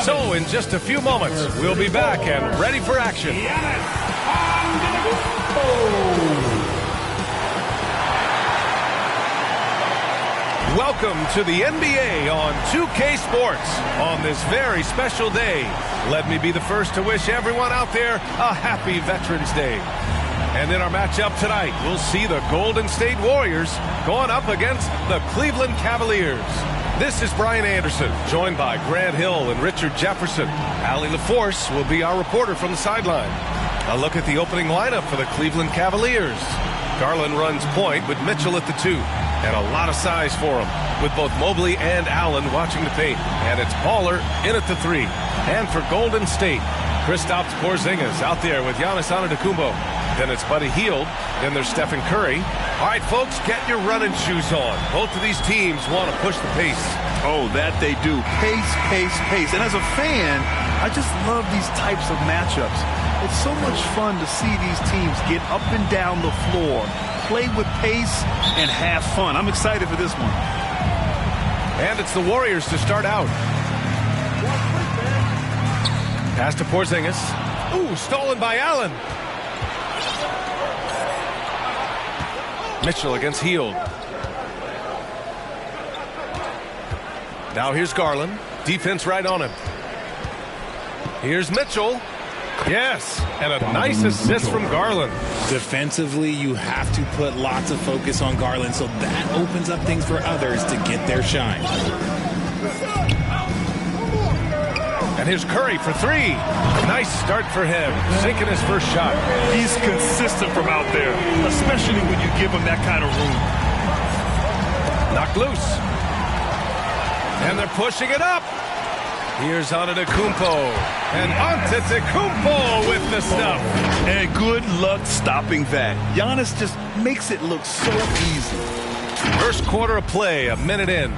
So in just a few moments, we'll be back and ready for action. Welcome to the NBA on 2K Sports on this very special day. Let me be the first to wish everyone out there a happy Veterans Day. And in our matchup tonight, we'll see the Golden State Warriors going up against the Cleveland Cavaliers. This is Brian Anderson, joined by Grant Hill and Richard Jefferson. Allie LaForce will be our reporter from the sideline. A look at the opening lineup for the Cleveland Cavaliers. Garland runs point with Mitchell at the 2. And a lot of size for him, with both Mobley and Allen watching the paint. And it's Baller in at the 3. And for Golden State, Kristaps Porzingis out there with Giannis Antetokounmpo. Then it's Buddy Hield. Then there's Stephen Curry. All right, folks, get your running shoes on. Both of these teams want to push the pace. Oh, that they do. Pace, pace, pace. And as a fan, I just love these types of matchups. It's so much fun to see these teams get up and down the floor, play with pace, and have fun. I'm excited for this one. And it's the Warriors to start out. Pass to Porzingis. Ooh, stolen by Allen. Mitchell against Hield. Now here's Garland. Defense right on him. Here's Mitchell. Yes, and a nice assist from Garland. Defensively, you have to put lots of focus on Garland, so that opens up things for others to get their shine. And here's Curry for 3. Nice start for him, sinking his first shot. He's consistent from out there, especially when you give him that kind of room. Knocked loose. And they're pushing it up. Here's Antetokounmpo. And Antetokounmpo with the stuff. And good luck stopping that. Giannis just makes it look so easy. First quarter of play, a minute in.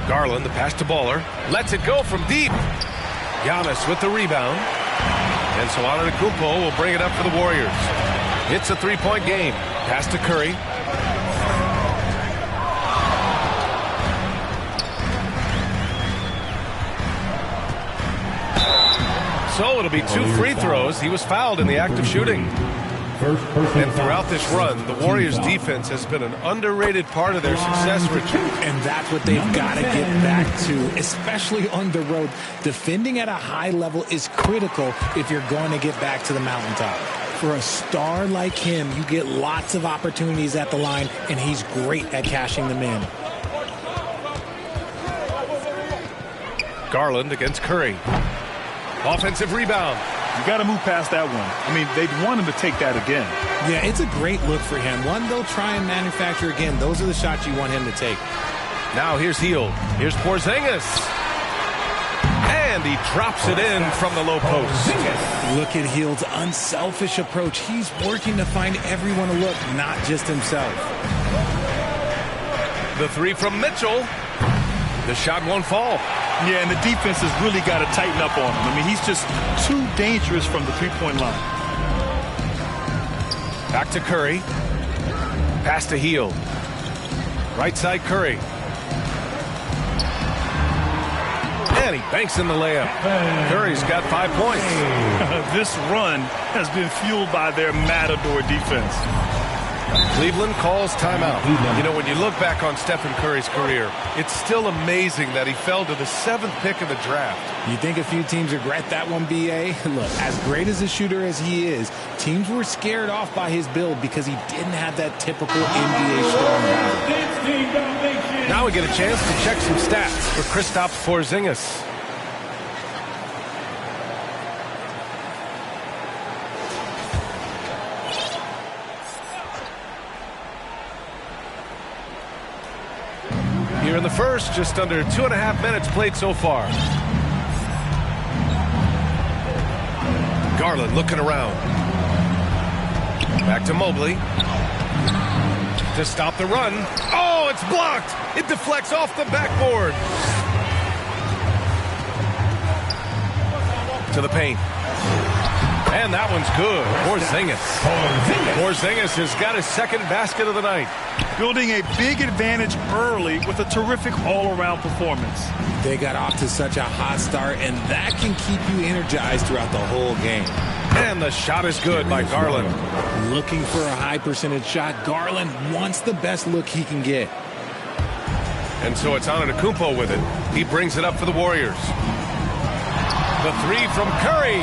Garland, the pass to Baller. Lets it go from deep. Giannis with the rebound. And so Antetokounmpo will bring it up for the Warriors. It's a 3-point game. Pass to Curry. So it'll be 2 free throws. He was fouled in the act of shooting. And throughout this run, the Warriors' defense has been an underrated part of their success, Richard. And that's what they've got to get back to, especially on the road. Defending at a high level is critical if you're going to get back to the mountaintop. For a star like him, you get lots of opportunities at the line, and he's great at cashing them in. Garland against Curry. Offensive rebound. You got to move past that one. I mean, they'd want him to take that again. Yeah, it's a great look for him. One they'll try and manufacture again. Those are the shots you want him to take. Now here's Hield. Here's Porzingis. And he drops it in from the low post. Look at Hield's unselfish approach. He's working to find everyone a look, not just himself. The 3 from Mitchell. The shot won't fall. Yeah, and the defense has really got to tighten up on him. I mean, he's just too dangerous from the three-point line. Back to Curry. Pass to Hield. Right side Curry. And he banks in the layup. Curry's got 5 points. This run has been fueled by their matador defense. Cleveland calls timeout. You know, when you look back on Stephen Curry's career, it's still amazing that he fell to the 7th pick of the draft. You think a few teams regret that one, B.A.? Look, as great as a shooter as he is, teams were scared off by his build because he didn't have that typical NBA strong body. Now we get a chance to check some stats for Kristaps Porzingis. Here in the first, just under 2.5 minutes played so far. Garland looking around. Back to Mobley. To stop the run. Oh, it's blocked. It deflects off the backboard. To the paint. And that one's good. Porzingis has got his second basket of the night. building a big advantage early with a terrific all-around performance. They got off to such a hot start, and that can keep you energized throughout the whole game. And the shot is good by Garland. Looking for a high percentage shot, Garland wants the best look he can get. And so it's Antetokounmpo with it. He brings it up for the Warriors. The three from Curry.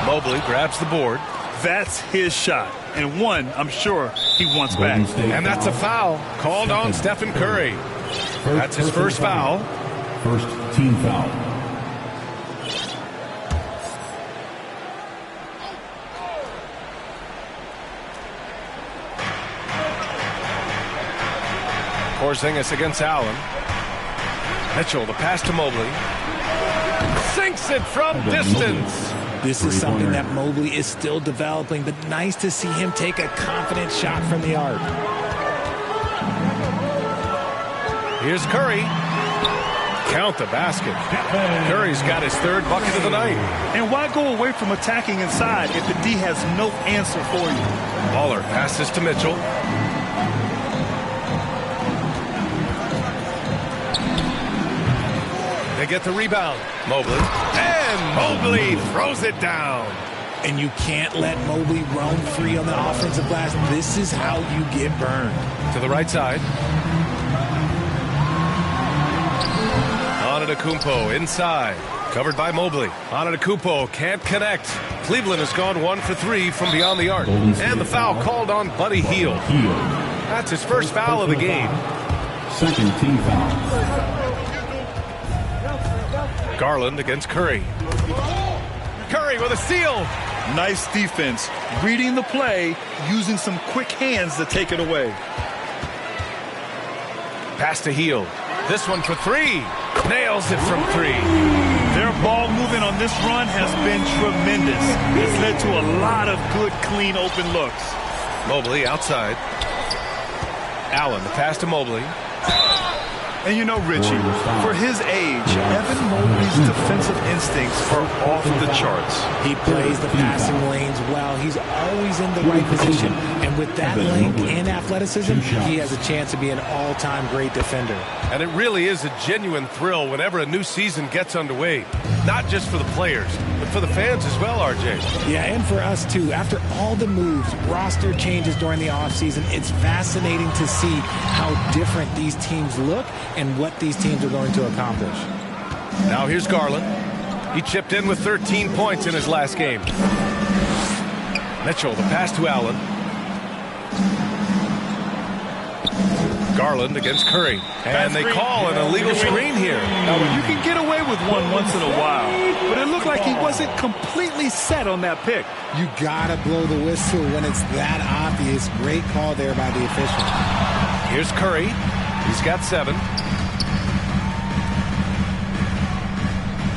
Mobley grabs the board. That's his shot, and one I'm sure he wants back. And that's a foul called on Stephen Curry. That's his first foul. First team foul. Porzingis against Allen. Mitchell, the pass to Mobley. Sinks it from distance. This is something that Mobley is still developing, but nice to see him take a confident shot from the arc. Here's Curry. Count the basket. Curry's got his third bucket of the night. And why go away from attacking inside if the D has no answer for you? Waller passes to Mitchell. They get the rebound. Mobley. And Mobley throws it down. And you can't let Mobley roam free on the offensive glass. This is how you get burned. To the right side. Antetokounmpo inside. Covered by Mobley. Antetokounmpo can't connect. Cleveland has gone 1 for 3 from beyond the arc. And the foul called on Buddy Hield. That's his first foul of the game. Second team foul. Garland against Curry. Curry with a steal. Nice defense. Reading the play, using some quick hands to take it away. Pass to Hield. This one for three. Nails it from three. Their ball movement on this run has been tremendous. It's led to a lot of good, clean, open looks. Mobley outside. Allen, the pass to Mobley. And you know, Richie, for his age, Evan Mobley's defensive instincts are off the charts. He plays the passing lanes well. He's always in the right position. And with that length and athleticism, he has a chance to be an all-time great defender. And it really is a genuine thrill whenever a new season gets underway. Not just for the players, but for the fans as well, RJ. Yeah, and for us too. After all the moves, roster changes during the offseason, it's fascinating to see how different these teams look and what these teams are going to accomplish. Now here's Garland. He chipped in with 13 points in his last game. Mitchell, the pass to Allen. Garland against Curry. And they call an illegal screen here. Now, you can get away with one once in a while, but it looked like he wasn't completely set on that pick. You gotta blow the whistle when it's that obvious. Great call there by the official. Here's Curry. He's got 7.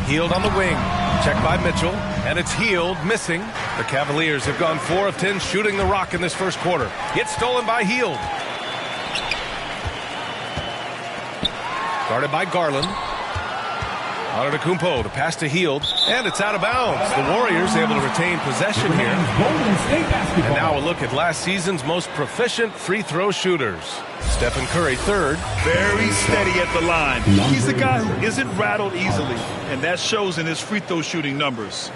Hield on the wing. Checked by Mitchell. And it's Hield missing. The Cavaliers have gone 4 of 10 shooting the rock in this first quarter. It's stolen by Hield. Guarded by Garland. Antetokounmpo, the pass to Hield. And it's out of bounds. The Warriors able to retain possession here. And now a look at last season's most proficient free throw shooters. Stephen Curry, 3rd. Very steady at the line. He's a guy who isn't rattled easily, and that shows in his free throw shooting numbers.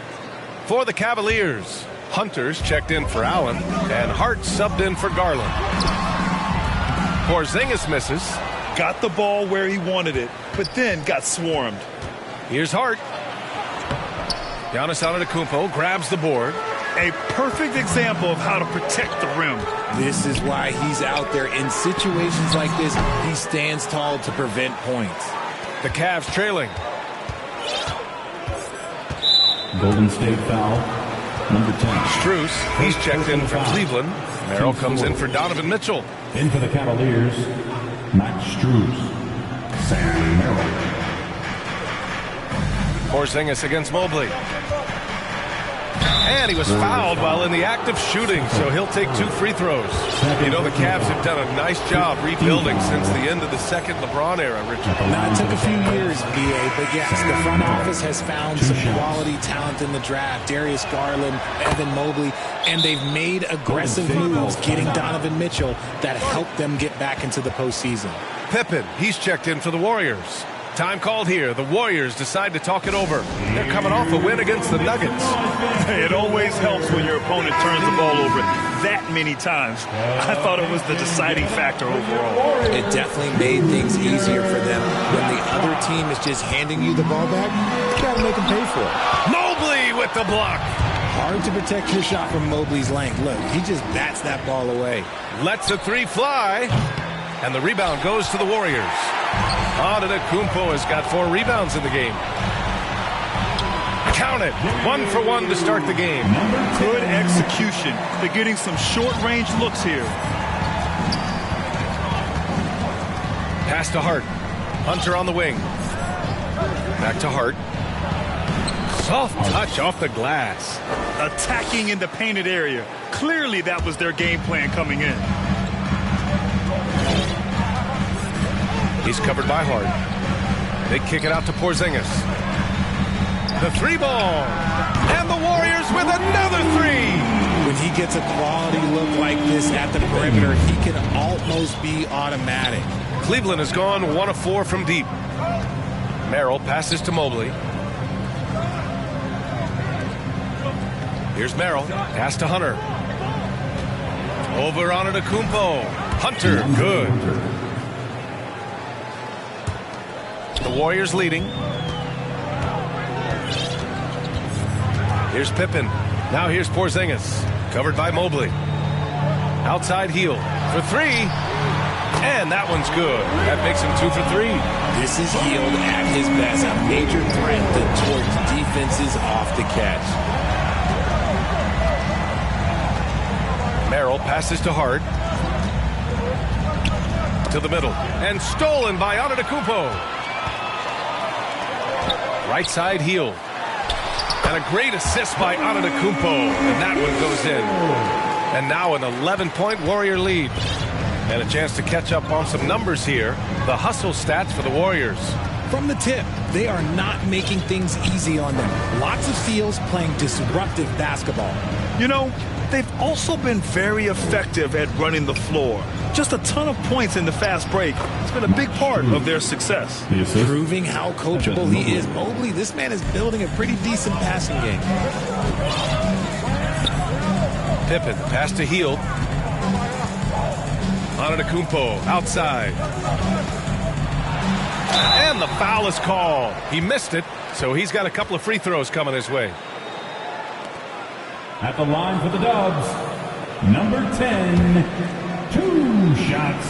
For the Cavaliers, Hunters checked in for Allen, and Hart subbed in for Garland. Porzingis misses. Got the ball where he wanted it, but then got swarmed. Here's Hart. Giannis Antetokounmpo grabs the board. A perfect example of how to protect the rim. This is why he's out there in situations like this. He stands tall to prevent points. The Cavs trailing. Golden State foul, number 10. Strus, he's checked in for Cleveland. Merrill comes in for Donovan Mitchell. In for the Cavaliers, Max Strus. Sam Merrill. Porzingis against Mobley. And he was fouled while in the act of shooting, so he'll take 2 free throws. You know, the Cavs have done a nice job rebuilding since the end of the second LeBron era, Richard. Now, it took a few years, B.A., but yes, the front office has found some quality talent in the draft. Darius Garland, Evan Mobley, and they've made aggressive moves getting Donovan Mitchell that helped them get back into the postseason. Pippen, he's checked in for the Warriors. Time called here. The Warriors decide to talk it over. They're coming off a win against the Nuggets. It always helps when your opponent turns the ball over that many times. I thought it was the deciding factor overall. It definitely made things easier for them. When the other team is just handing you the ball back, you got to make them pay for it. Mobley with the block. Hard to protect your shot from Mobley's length. Look, he just bats that ball away. Lets a 3 fly. And the rebound goes to the Warriors. Antetokounmpo has got 4 rebounds in the game. Count it. 1 for 1 to start the game. Good execution. They're getting some short-range looks here. Pass to Hart. Hunter on the wing. Back to Hart. Soft touch off the glass. Attacking in the painted area. Clearly that was their game plan coming in. He's covered by Hart. They kick it out to Porzingis. The 3 ball. And the Warriors with another 3. When he gets a quality look like this at the perimeter, he can almost be automatic. Cleveland has gone 1 of 4 from deep. Merrill passes to Mobley. Here's Merrill. Pass to Hunter. Over on Antetokounmpo. Hunter, good. The Warriors leading. Here's Pippen. Now here's Porzingis. Covered by Mobley. Outside heel for 3. And that one's good. That makes him 2 for 3. This is Hield at his best. A major threat that torques defenses off the catch. Merrill passes to Hart. To the middle. And stolen by Antetokounmpo. Right side heel. And a great assist by Antetokounmpo. And that one goes in. And now an 11-point Warrior lead. And a chance to catch up on some numbers here. The hustle stats for the Warriors. From the tip, they are not making things easy on them. Lots of steals, playing disruptive basketball. You know, they've also been very effective at running the floor. Just a ton of points in the fast break. It's been a big part of their success. Proving how coachable he is. Mobley, this man is building a pretty decent passing game. Pippen, pass to Hield. Antetokounmpo, outside. And the foul is called. He missed it, so he's got a couple of free throws coming his way. At the line for the Dubs, number 10, 2 shots.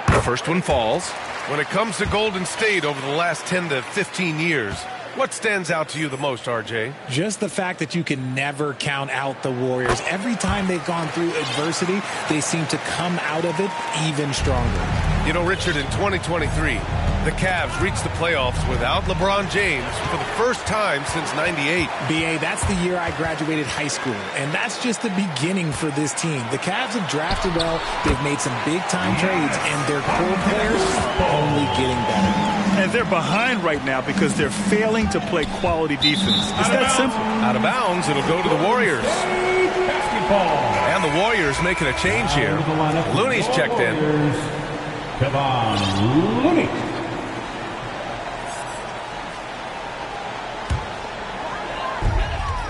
The first one falls. When it comes to Golden State over the last 10 to 15 years, what stands out to you the most, RJ? Just the fact that you can never count out the Warriors. Every time they've gone through adversity, they seem to come out of it even stronger. You know, Richard, in 2023, the Cavs reached the playoffs without LeBron James for the first time since '98. B.A., that's the year I graduated high school, and that's just the beginning for this team. The Cavs have drafted well, they've made some big-time trades, and their core players are only getting better. And they're behind right now because they're failing to play quality defense. It's that simple. Out of bounds, it'll go to the Warriors. And the Warriors making a change here. Looney's checked in. Kevon Looney.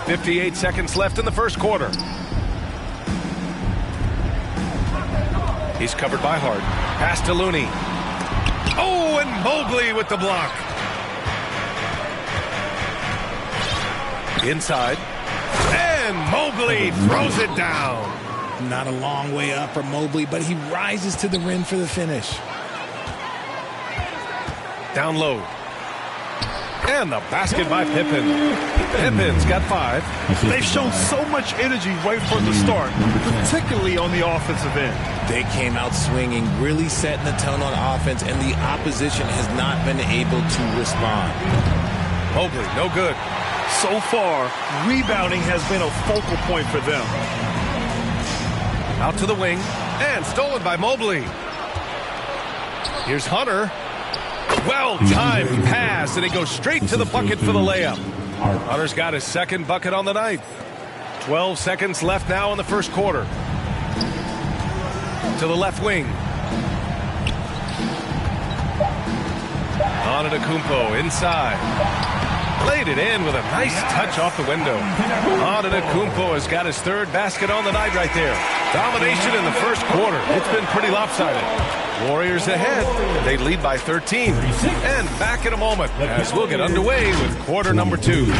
.58 seconds left in the first quarter. He's covered by Hart. Pass to Looney. Oh, and Mobley with the block. Inside. And Mobley throws it down. Not a long way up for Mobley, but he rises to the rim for the finish. Down low. And the basket by Pippen. Pippen's got 5. They've shown so much energy right from the start, particularly on the offensive end. They came out swinging, really setting the tone on offense, and the opposition has not been able to respond. Mobley, no good. So far, rebounding has been a focal point for them. Out to the wing, and stolen by Mobley. Here's Hunter. Well-timed pass, and he goes straight to the bucket for the layup. Hunter's got his second bucket on the night. 12 seconds left now in the first quarter. To the left wing. Antetokounmpo inside. Laid it in with a nice touch off the window. Antetokounmpo has got his third basket on the night right there. Domination in the first quarter. It's been pretty lopsided. Warriors ahead. They lead by 13. And back in a moment as we'll get underway with quarter number 2.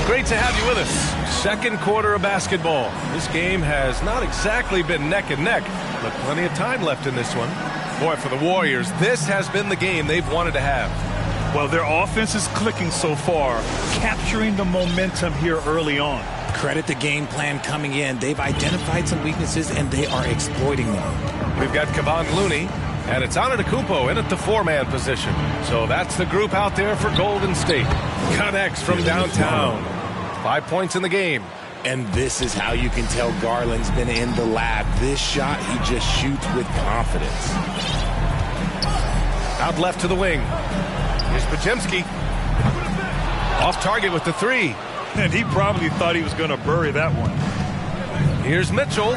Great to have you with us. Second quarter of basketball. This game has not exactly been neck and neck, but plenty of time left in this one. Boy, for the Warriors, this has been the game they've wanted to have. Well, their offense is clicking so far, capturing the momentum here early on. Credit the game plan coming in. They've identified some weaknesses, and they are exploiting them. We've got Kevon Looney, and it's Antetokounmpo in at the 4-man position. So that's the group out there for Golden State. Connects from downtown. 5 points in the game. And this is how you can tell Garland's been in the lab. This shot, he just shoots with confidence. Out left to the wing. Here's Podziemski. Off target with the 3. And he probably thought he was going to bury that one. Here's Mitchell.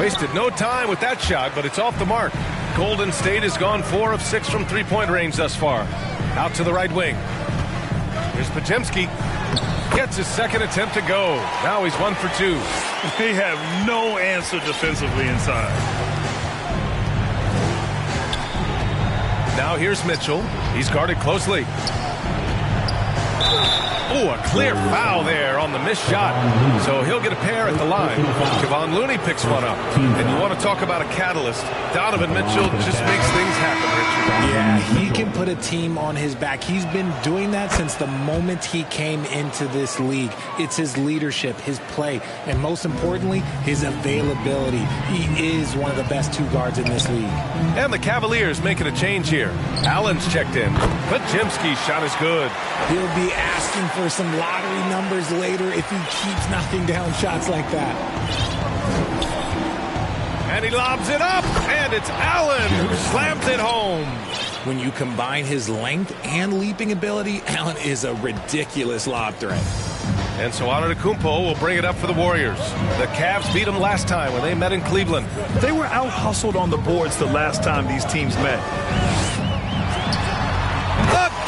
Wasted no time with that shot, but it's off the mark. Golden State has gone 4 of 6 from three-point range thus far. Out to the right wing. Here's Podziemski. Gets his second attempt to go. Now he's 1 for 2. They have no answer defensively inside. Now here's Mitchell. He's guarded closely. Oh, a clear foul there on the missed shot. So he'll get a pair at the line. Kevon Looney picks one up. And you want to talk about a catalyst. Donovan Mitchell just makes things happen, Richard. Yeah, he can put a team on his back. He's been doing that since the moment he came into this league. It's his leadership, his play, and most importantly, his availability. He is one of the best 2 guards in this league. And the Cavaliers making a change here. Allen's checked in. Podziemski's shot is good. He'll be asking for some lottery numbers later if he keeps knocking down shots like that. And he lobs it up, and it's Allen who slams it home. When you combine his length and leaping ability, Allen is a ridiculous lob threat. And so Antetokounmpo will bring it up for the Warriors. The Cavs beat them last time when they met in Cleveland. They were out-hustled on the boards the last time these teams met.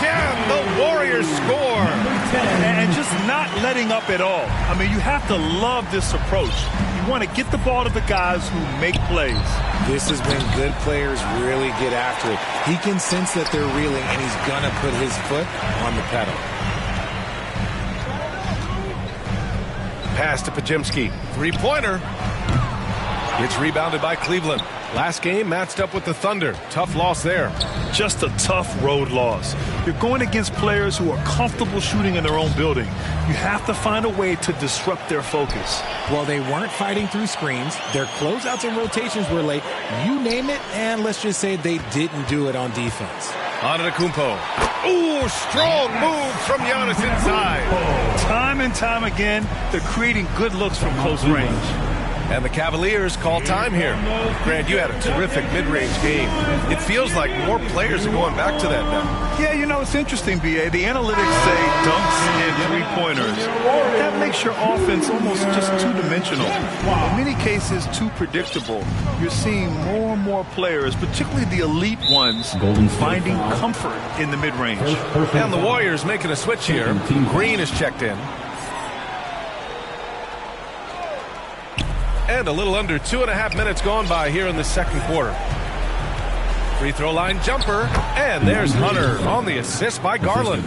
Again, the Warriors score. And just not letting up at all. I mean, you have to love this approach. You want to get the ball to the guys who make plays. This is when good players really get after it. He can sense that they're reeling, and he's going to put his foot on the pedal. Pass to Podziemski. 3-pointer. It's rebounded by Cleveland. Last game matched up with the Thunder. Tough loss there. Just a tough road loss. You're going against players who are comfortable shooting in their own building. You have to find a way to disrupt their focus. Well, they weren't fighting through screens. Their closeouts and rotations were late. You name it, and let's just say they didn't do it on defense. Antetokounmpo. Ooh, strong move from Giannis inside. Time and time again, they're creating good looks from close range. And the Cavaliers call time here. Grant, you had a terrific mid-range game. It feels like more players are going back to that now. Yeah, you know, it's interesting, B.A. The analytics say dunks and three-pointers. That makes your offense almost just two-dimensional. In many cases, too predictable. You're seeing more and more players, particularly the elite ones, finding comfort in the mid-range. And the Warriors making a switch here. Green is checked in. And a little under 2.5 minutes gone by here in the second quarter. Free throw line jumper. And there's Hunter on the assist by Garland.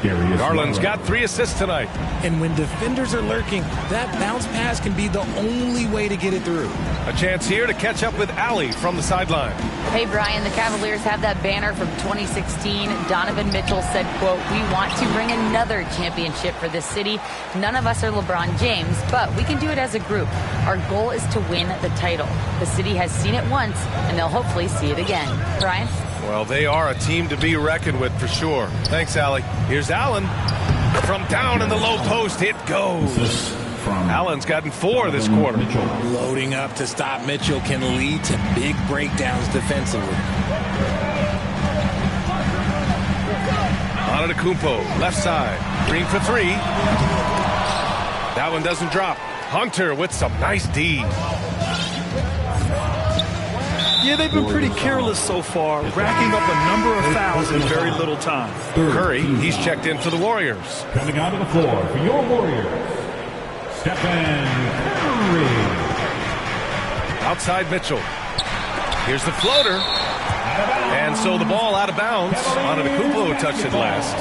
Garland's got 3 assists tonight. And when defenders are lurking, that bounce pass can be the only way to get it through. A chance here to catch up with Allie from the sideline. Hey, Brian, the Cavaliers have that banner from 2016. Donovan Mitchell said, quote, "We want to bring another championship for this city. None of us are LeBron James, but we can do it as a group. Our goal is to win the title. The city has seen it once, and they'll hopefully see it again." Brian? Well, they are a team to be reckoned with for sure. Thanks, Allie. Here's Allen. From down in the low post, it goes. Allen's gotten 4 this quarter. Loading up to stop Mitchell can lead to big breakdowns defensively. Antetokounmpo, left side. Green for 3. That one doesn't drop. Hunter with some nice D. Yeah, they've been pretty careless so far, racking up a number of fouls in very little time. Curry, he's checked in for the Warriors. Coming onto the floor for your Warriors, Stephen Curry. Outside Mitchell. Here's the floater. And so the ball out of bounds. Antetokounmpo touched it last.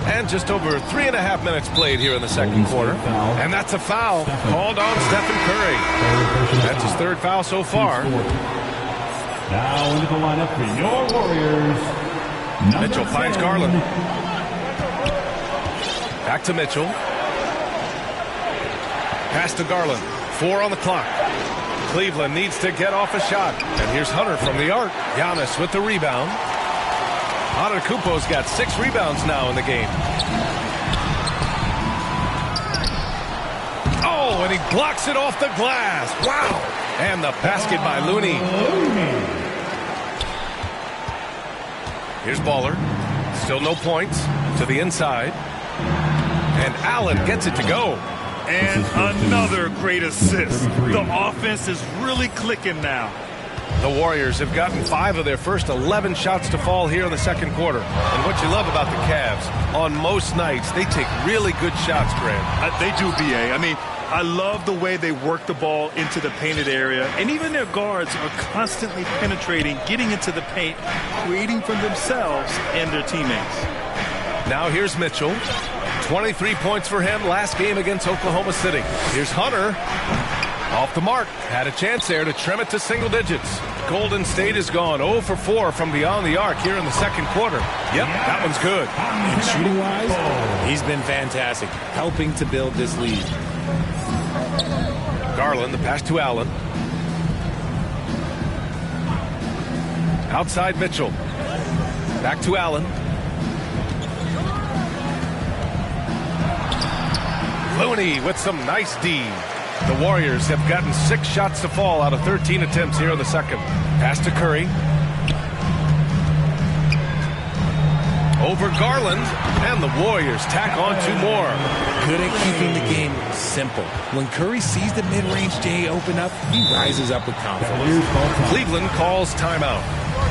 And just over 3.5 minutes played here in the second quarter. And that's a foul called on Stephen Curry. That's his 3rd foul so far. Now into the lineup for your Warriors. Mitchell finds Garland. Back to Mitchell. Pass to Garland. 4 on the clock. Cleveland needs to get off a shot. And here's Hunter from the arc. Giannis with the rebound. Antetokounmpo's got 6 rebounds now in the game. Oh, and he blocks it off the glass. Wow. And the basket by Looney. Here's Baller. Still no points. To the inside. And Allen gets it to go. And another great assist. The offense is really clicking now. The Warriors have gotten 5 of their first 11 shots to fall here in the second quarter. And what you love about the Cavs, on most nights, they take really good shots, Grant. They do, B.A. I mean, I love the way they work the ball into the painted area. And even their guards are constantly penetrating, getting into the paint, creating for themselves and their teammates. Now here's Mitchell. 23 points for him last game against Oklahoma City. Here's Hunter. Off the mark. Had a chance there to trim it to single digits. Golden State is gone 0 for 4 from beyond the arc here in the second quarter. Yep, that one's good. And shooting-wise, he's been fantastic, helping to build this lead. Garland, the pass to Allen. Outside Mitchell. Back to Allen. Looney with some nice D. The Warriors have gotten 6 shots to fall out of 13 attempts here in the second. Pass to Curry. Over Garland. And the Warriors tack on 2 more. Good at keeping the game simple. When Curry sees the mid-range J open up, he rises up with confidence. Cleveland calls timeout.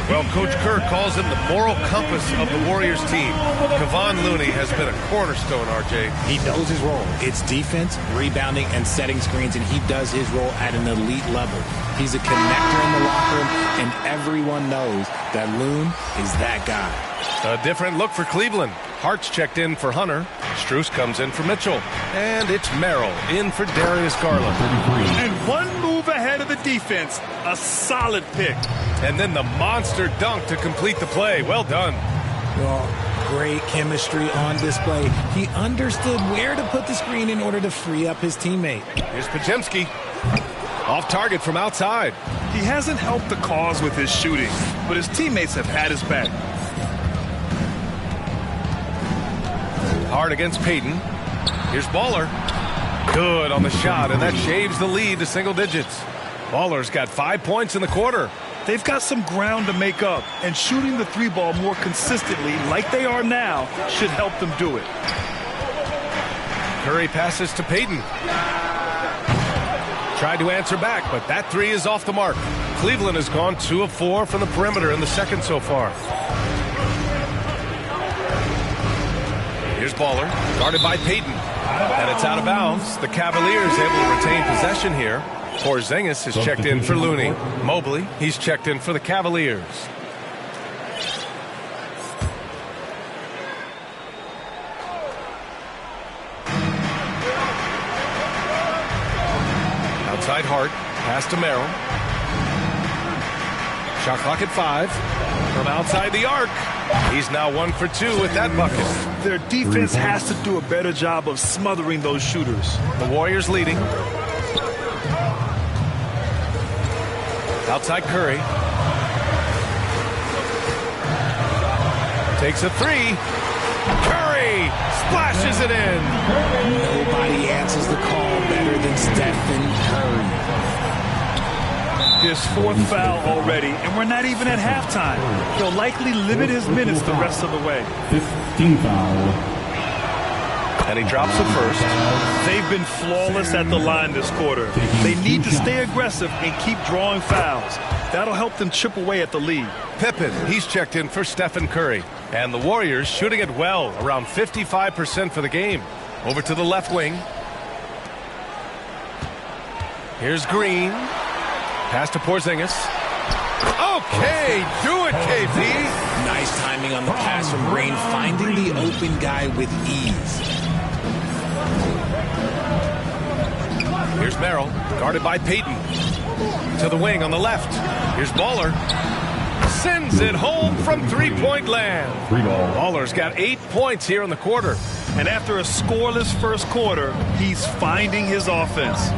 Well, Coach Kerr calls him the moral compass of the Warriors team. Kevon Looney has been a cornerstone, RJ. He knows his role. It's defense, rebounding, and setting screens, and he does his role at an elite level. He's a connector in the locker room, and everyone knows that Loon is that guy. A different look for Cleveland. Hart's checked in for Hunter. Strus comes in for Mitchell. And it's Merrill in for Darius Garland. And one move ahead of the defense. A solid pick. And then the monster dunk to complete the play. Well done. Well, great chemistry on display. He understood where to put the screen in order to free up his teammate. Here's Podziemski. Off target from outside. He hasn't helped the cause with his shooting, but his teammates have had his back. Hard against Payton. Here's Baller. Good on the shot, and that shaves the lead to single digits. Baller's got 5 points in the quarter. They've got some ground to make up, and shooting the 3-ball more consistently, like they are now, should help them do it. Curry passes to Payton. Tried to answer back, but that 3 is off the mark. Cleveland has gone 2 of 4 from the perimeter in the second so far. Here's Baller, guarded by Payton. And it's out of bounds. The Cavaliers able to retain possession here. Porzingis is checked in for Looney. Mobley, he's checked in for the Cavaliers. Outside Hart, pass to Merrill. Shot clock at 5. From outside the arc. He's now 1 for 2 with that bucket. Their defense has to do a better job of smothering those shooters. The Warriors leading. Outside Curry. Takes a 3. Curry splashes it in. Nobody answers the call better than Stephen Curry. His 4th foul already, and we're not even at halftime. He'll likely limit his minutes the rest of the way. 15 foul. And he drops the first. They've been flawless at the line this quarter. They need to stay aggressive and keep drawing fouls. That'll help them chip away at the lead. Pippen, he's checked in for Stephen Curry. And the Warriors shooting it well, around 55% for the game. Over to the left wing. Here's Green. Pass to Porzingis. Okay, do it, KP. Nice timing on the pass from Green, finding the open guy with ease. Here's Merrill, guarded by Payton. To the wing on the left. Here's Baller. Sends it home from three-point land. Free ball. Baller's got 8 points here in the quarter. And after a scoreless first quarter, he's finding his offense.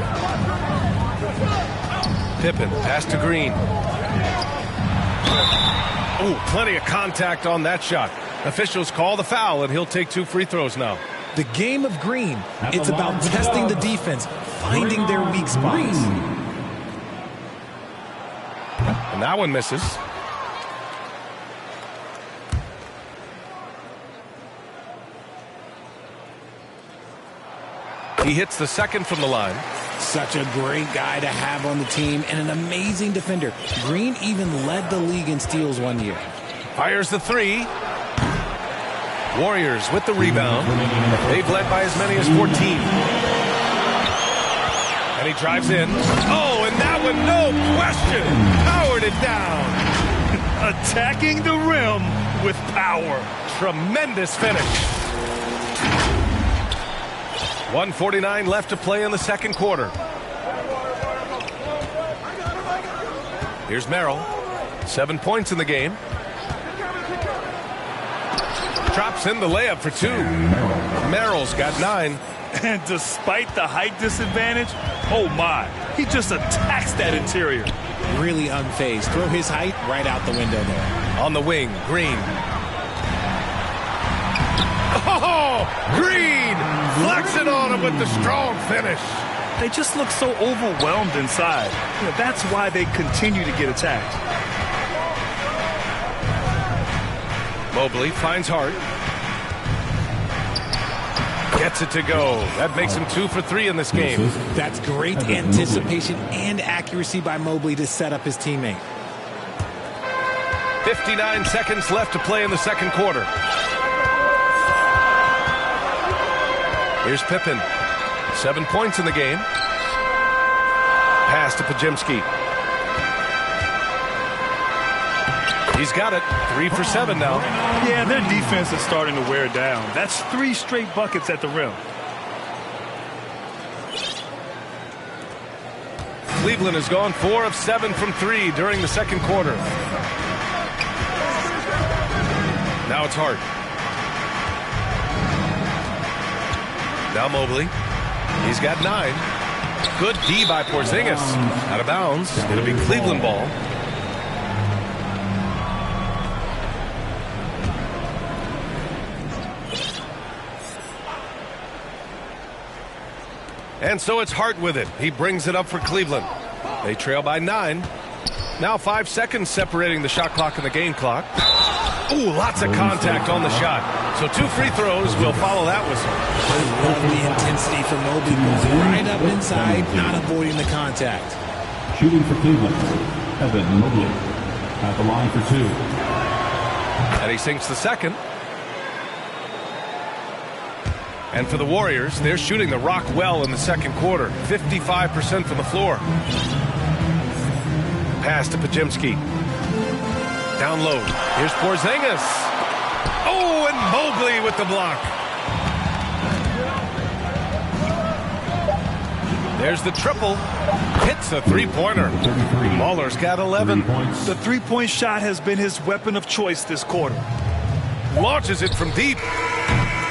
Pippen, pass to Green. Oh, plenty of contact on that shot. Officials call the foul, and he'll take 2 free throws now. The game of Green, it's about testing the defense, finding their weak spots. And that one misses. He hits the second from the line. Such a great guy to have on the team and an amazing defender. Green even led the league in steals one year. Fires the 3. Warriors with the rebound. They've led by as many as 14. And he drives in. Oh, and that one, no question, powered it down. Attacking the rim with power. Tremendous finish. 1:49 left to play in the second quarter. Here's Merrill. 7 points in the game. Drops in the layup for 2. Merrill's got 9. And despite the height disadvantage, oh my, he just attacks that interior. Really unfazed. Throw his height right out the window there. On the wing, Green. Oh, Green flexing on him with the strong finish. They just look so overwhelmed inside. You know, that's why they continue to get attacked. Mobley finds Hart. Gets it to go. That makes him 2 for 3 in this game. That's great anticipation and accuracy by Mobley to set up his teammate. 59 seconds left to play in the second quarter. Here's Pippen. 7 points in the game. Pass to Pajemski. He's got it. 3 for 7 now. Yeah, their defense is starting to wear down. That's 3 straight buckets at the rim. Cleveland has gone 4 of 7 from 3 during the second quarter. Now it's Hart. Now Mobley. He's got 9. Good D by Porzingis. Out of bounds. It'll be Cleveland ball. And so it's Hart with it. He brings it up for Cleveland. They trail by 9. Now 5 seconds separating the shot clock and the game clock. Ooh, lots of contact on the shot. So 2 free throws will follow that whistle. I love the intensity from Mobley. Moving right up inside, not avoiding the contact. Shooting for Cleveland, Evan Mobley at the line for 2. And he sinks the second. And for the Warriors, they're shooting the rock well in the second quarter. 55% from the floor. Pass to Pajemski. Down low. Here's Porzingis. Oh, and Mobley with the block. There's the triple. Hits the three-pointer. Baller's got 11. The three-point shot has been his weapon of choice this quarter. Launches it from deep.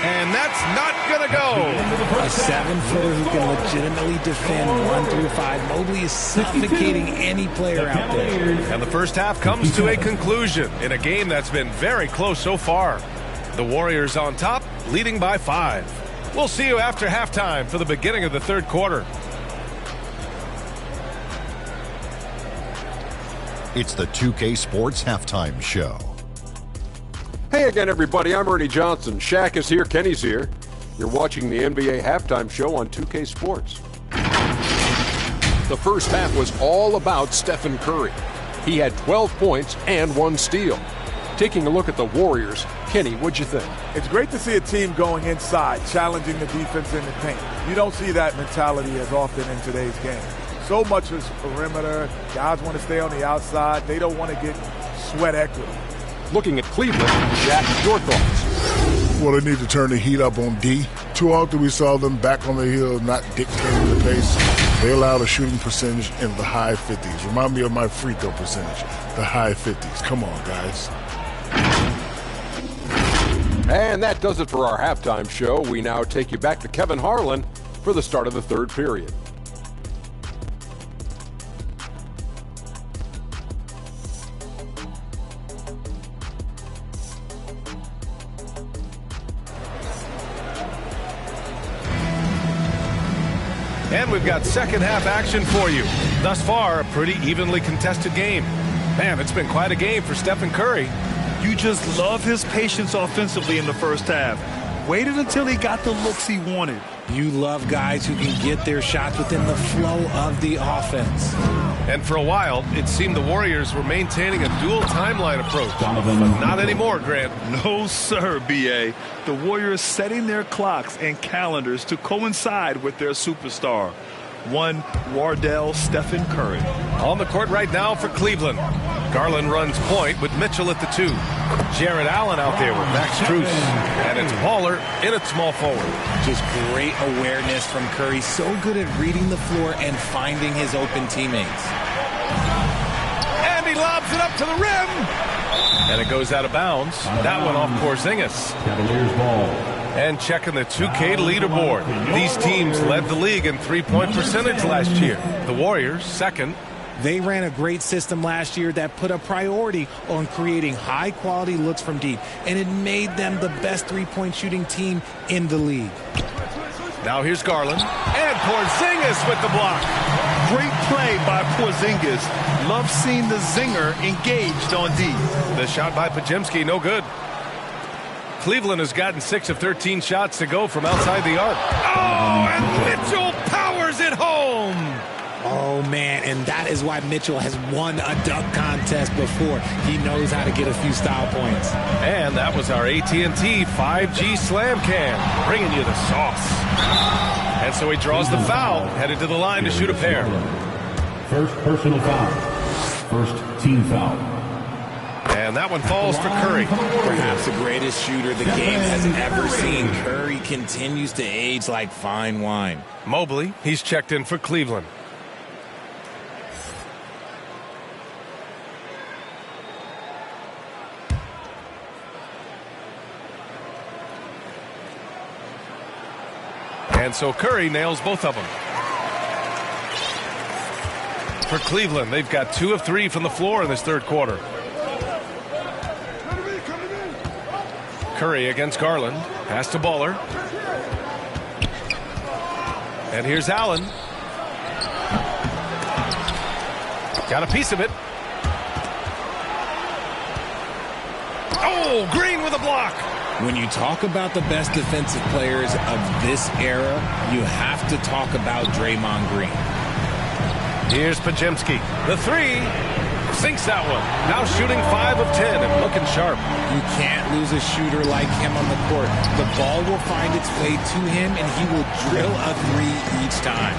And that's not going to go. A 7-footer who can legitimately defend 1 through 5. Mobley is suffocating any player out there. And the first half comes to a conclusion in a game that's been very close so far. The Warriors on top, leading by 5. We'll see you after halftime for the beginning of the third quarter. It's the 2K Sports Halftime Show. Hey again, everybody. I'm Ernie Johnson. Shaq is here. Kenny's here. You're watching the NBA Halftime Show on 2K Sports. The first half was all about Stephen Curry. He had 12 points and 1 steal. Taking a look at the Warriors, Kenny, what'd you think? It's great to see a team going inside, challenging the defense in the paint. You don't see that mentality as often in today's game. So much is perimeter. Guys want to stay on the outside. They don't want to get sweat equity. Looking at Cleveland, Jack, your thoughts? Well, they need to turn the heat up on D. Too often we saw them back on the hill, not dictating the pace. They allowed a shooting percentage in the high 50s. Remind me of my free throw percentage, the high 50s. Come on, guys. And that does it for our halftime show. We now take you back to Kevin Harlan for the start of the third period. And we've got second half action for you. Thus far, a pretty evenly contested game. Man, it's been quite a game for Stephen Curry. You just love his patience offensively in the first half. Waited until he got the looks he wanted. You love guys who can get their shots within the flow of the offense. And for a while, it seemed the Warriors were maintaining a dual timeline approach. But not anymore, Grant. No, sir, B.A. The Warriors setting their clocks and calendars to coincide with their superstar. One Wardell Stephen Curry. On the court right now for Cleveland. Garland runs point with Mitchell at the 2. Jared Allen out there with Max Strus. And it's Baller in at small forward. Just great awareness from Curry. So good at reading the floor and finding his open teammates. And he lobs it up to the rim. And it goes out of bounds. That one off Porzingis. Cavaliers ball. And checking the 2K leaderboard. These teams led the league in three-point percentage last year. The Warriors, second. They ran a great system last year that put a priority on creating high-quality looks from deep, and it made them the best three-point shooting team in the league. Now here's Garland. And Porzingis with the block. Great play by Porzingis. Love seeing the zinger engaged on D. The shot by Pajemski, no good. Cleveland has gotten 6 of 13 shots to go from outside the arc. Oh, and Mitchell powers it home. Oh, man, and that is why Mitchell has won a dunk contest before. He knows how to get a few style points. And that was our AT&T 5G Slam Cam, bringing you the sauce. And so he draws the foul, headed to the line to shoot a pair. First personal foul. First team foul. And that one falls for Curry. Perhaps the greatest shooter the game has ever seen. Curry continues to age like fine wine. Mobley, he's checked in for Cleveland. And so Curry nails both of them. For Cleveland, they've got 2 of 3 from the floor in this third quarter. Curry against Garland. Pass to Baller. And here's Allen. Got a piece of it. Oh, Green with a block. When you talk about the best defensive players of this era, you have to talk about Draymond Green. Here's Pajemski. The 3. Sinks that one. Now shooting 5 of 10 and looking sharp. You can't lose a shooter like him on the court. The ball will find its way to him, and he will drill a 3 each time.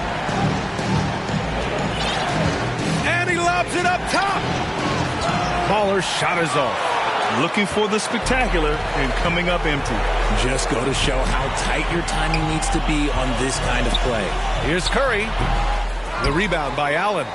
And he lobs it up top. Baller's shot is off. Looking for the spectacular and coming up empty. Just go to show how tight your timing needs to be on this kind of play. Here's Curry. The rebound by Allen.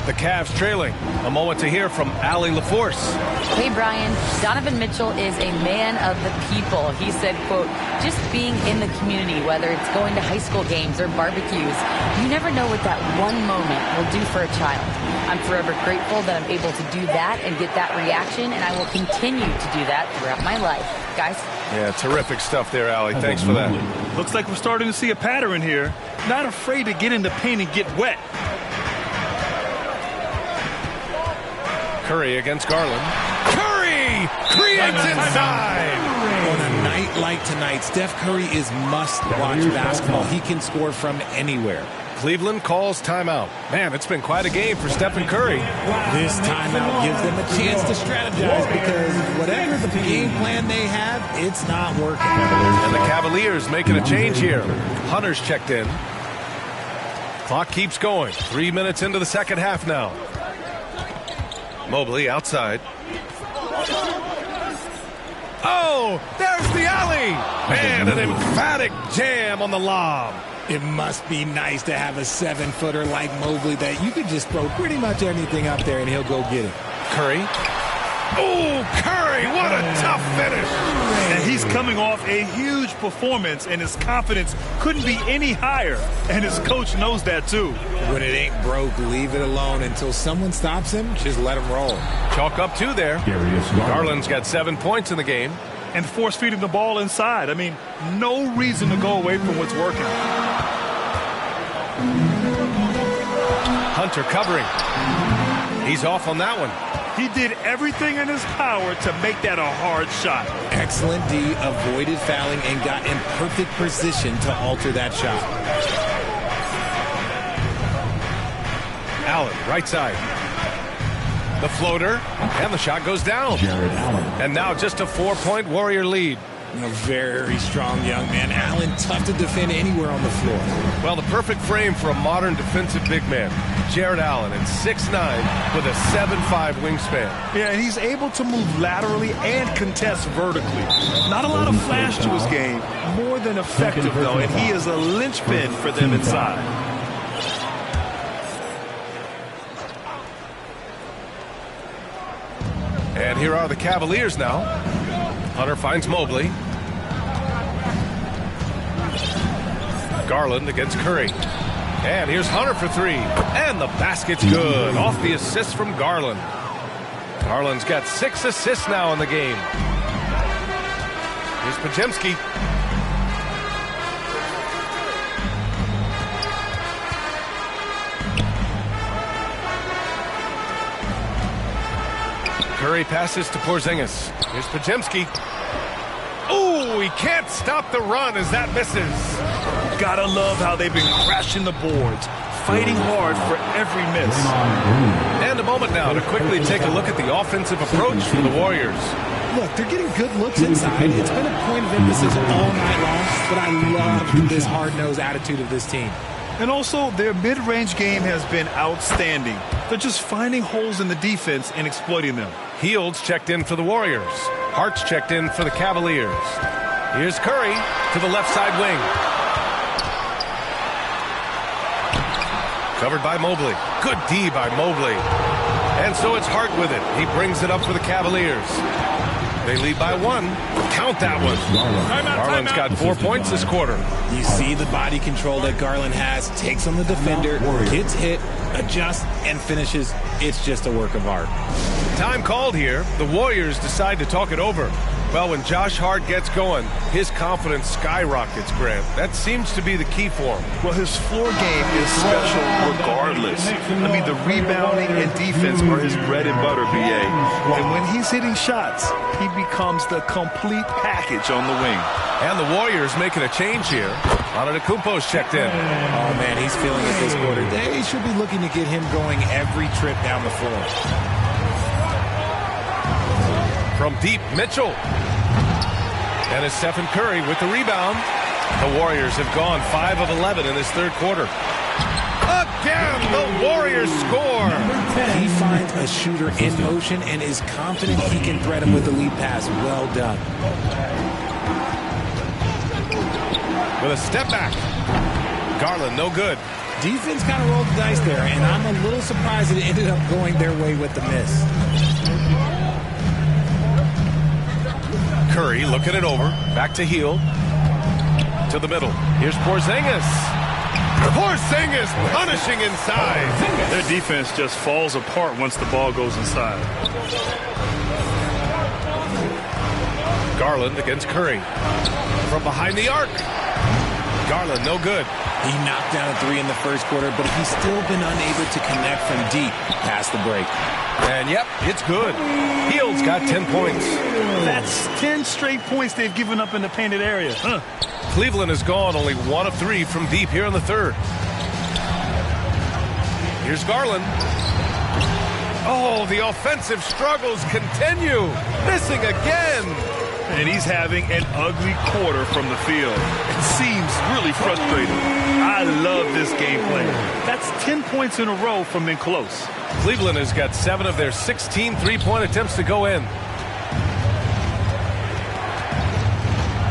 The Cavs trailing. A moment to hear from Allie LaForce. Hey, Brian, Donovan Mitchell is a man of the people. He said, quote, just being in the community, whether it's going to high school games or barbecues, you never know what that one moment will do for a child. I'm forever grateful that I'm able to do that and get that reaction, and I will continue to do that throughout my life. Guys? Yeah, terrific stuff there, Allie. Thanks for that. Looks like we're starting to see a pattern here. Not afraid to get in the paint and get wet. Curry against Garland. Curry creates inside. On a night like tonight, Steph Curry is must-watch basketball. He can score from anywhere. Cleveland calls timeout. Man, it's been quite a game for Stephen Curry. This timeout gives them a chance to strategize because whatever the game plan they have, it's not working. And the Cavaliers making a change here. Hunter's checked in. Clock keeps going. 3 minutes into the second half now. Mobley outside. Oh, there's the alley. And an emphatic jam on the lob. It must be nice to have a 7-footer like Mobley that you could just throw pretty much anything up there and he'll go get it. Curry. Oh, Curry, what a tough finish. And he's coming off a huge performance, and his confidence couldn't be any higher. And his coach knows that, too. When it ain't broke, leave it alone until someone stops him. Just let him roll. Chalk up 2 there. Garland's got 7 points in the game. And force-feeding the ball inside. I mean, no reason to go away from what's working. Hunter covering. He's off on that one. He did everything in his power to make that a hard shot. Excellent D, avoided fouling and got in perfect position to alter that shot. Allen, right side. The floater, and the shot goes down. And now just a 4-point Warrior lead. A very strong young man. Allen, tough to defend anywhere on the floor. Well, the perfect frame for a modern defensive big man. Jared Allen at 6'9" with a 7'5" wingspan. Yeah, and he's able to move laterally and contest vertically. Not a lot of flash to his game. More than effective, though, and he is a linchpin for them inside. And here are the Cavaliers now. Hunter finds Mobley. Garland against Curry. And here's Hunter for 3. And the basket's good. Off the assist from Garland. Garland's got 6 assists now in the game. Here's Podziemski. Curry passes to Porzingis. Here's Podziemski. Oh, he can't stop the run as that misses. Gotta love how they've been crashing the boards, fighting hard for every miss. And a moment now to quickly take a look at the offensive approach for the Warriors. Look, they're getting good looks inside. It's been a point of emphasis all night long, but I love this hard-nosed attitude of this team. And also, their mid-range game has been outstanding. They're just finding holes in the defense and exploiting them. Hields checked in for the Warriors. Hart's checked in for the Cavaliers. Here's Curry to the left side wing. Covered by Mobley. Good D by Mobley. And so it's Hart with it. He brings it up for the Cavaliers. They lead by 1. Count that one. Garland's got 4 points this quarter. You see the body control that Garland has. Takes on the defender, gets hit, adjusts, and finishes. It's just a work of art. Time called here. The Warriors decide to talk it over. Well, when Josh Hart gets going, his confidence skyrockets, Grant. That seems to be the key for him. Well, his floor game is special regardless. I mean, the rebounding and defense are his bread and butter, B.A. And when he's hitting shots, he becomes the complete package on the wing. And the Warriors making a change here. Antetokounmpo's checked in. Oh, man, he's feeling it this quarter. They should be looking to get him going every trip down the floor. From deep, Mitchell. And it's Stephen Curry with the rebound. The Warriors have gone 5 of 11 in this third quarter. Again, the Warriors score. He finds a shooter in motion and is confident he can thread him with the lead pass. Well done. With a step back. Garland, no good. Defense kind of rolled the dice there, and I'm a little surprised it ended up going their way with the miss. Curry looking it over. Back to Hield. To the middle. Here's Porzingis. Porzingis punishing inside. Their defense just falls apart once the ball goes inside. Garland against Curry. From behind the arc. Garland, no good. He knocked down a 3 in the first quarter, but he's still been unable to connect from deep past the break. And, yep, it's good. Hield's got 10 points. That's 10 straight points they've given up in the painted area. Cleveland has gone only 1 of 3 from deep here in the third. Here's Garland. Oh, the offensive struggles continue. Missing again. And he's having an ugly quarter from the field. It seems really frustrating. I love this game plan. That's 10 points in a row from in close. Cleveland has got 7 of their 16 three-point attempts to go in.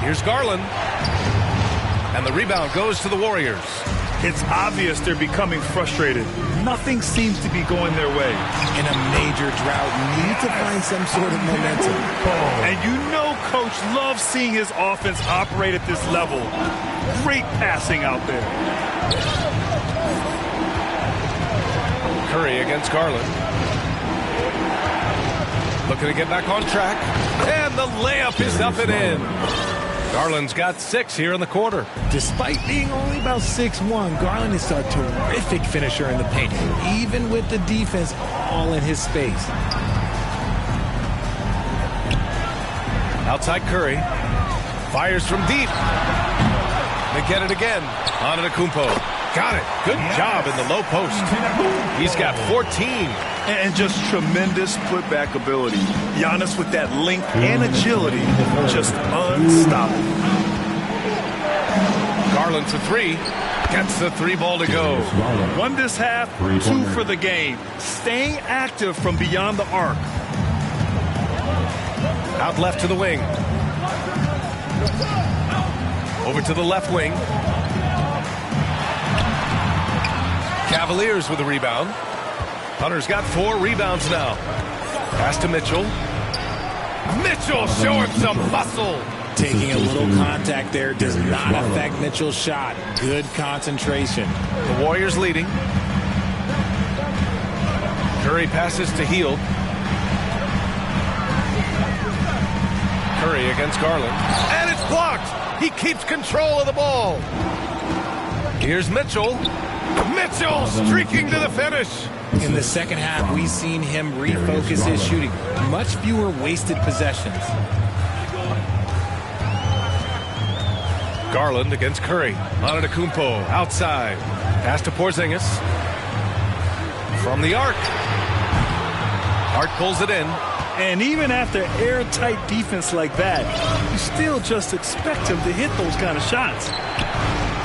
Here's Garland. And the rebound goes to the Warriors. It's obvious they're becoming frustrated. Nothing seems to be going their way. In a major drought, need to find some sort of momentum. And you know Coach loves seeing his offense operate at this level. Great passing out there. Curry against Garland. Looking to get back on track. And the layup is up and in. Garland's got 6 here in the quarter. Despite being only about 6'1", Garland is a terrific finisher in the paint, even with the defense all in his space. Outside Curry. Fires from deep. They get it again. Antetokounmpo. Got it. Good job in the low post. He's got 14. And just tremendous putback ability. Giannis with that length and agility, just unstoppable. Garland for 3. Gets the 3 ball to go. 1 this half, 2 for the game. Staying active from beyond the arc. Out left to the wing. Over to the left wing. Cavaliers with a rebound. Hunter's got 4 rebounds now. Pass to Mitchell. Mitchell showing some muscle. Taking a little contact there does not affect Mitchell's shot. Good concentration. The Warriors leading. Curry passes to Hield. Curry against Garland. And it's blocked. He keeps control of the ball. Here's Mitchell. Mitchell streaking to the finish. In the second half, we've seen him refocus his shooting. Much fewer wasted possessions. Garland against Curry. Antetokounmpo outside. Pass to Porzingis. From the arc. Hart pulls it in. And even after airtight defense like that, you still just expect him to hit those kind of shots.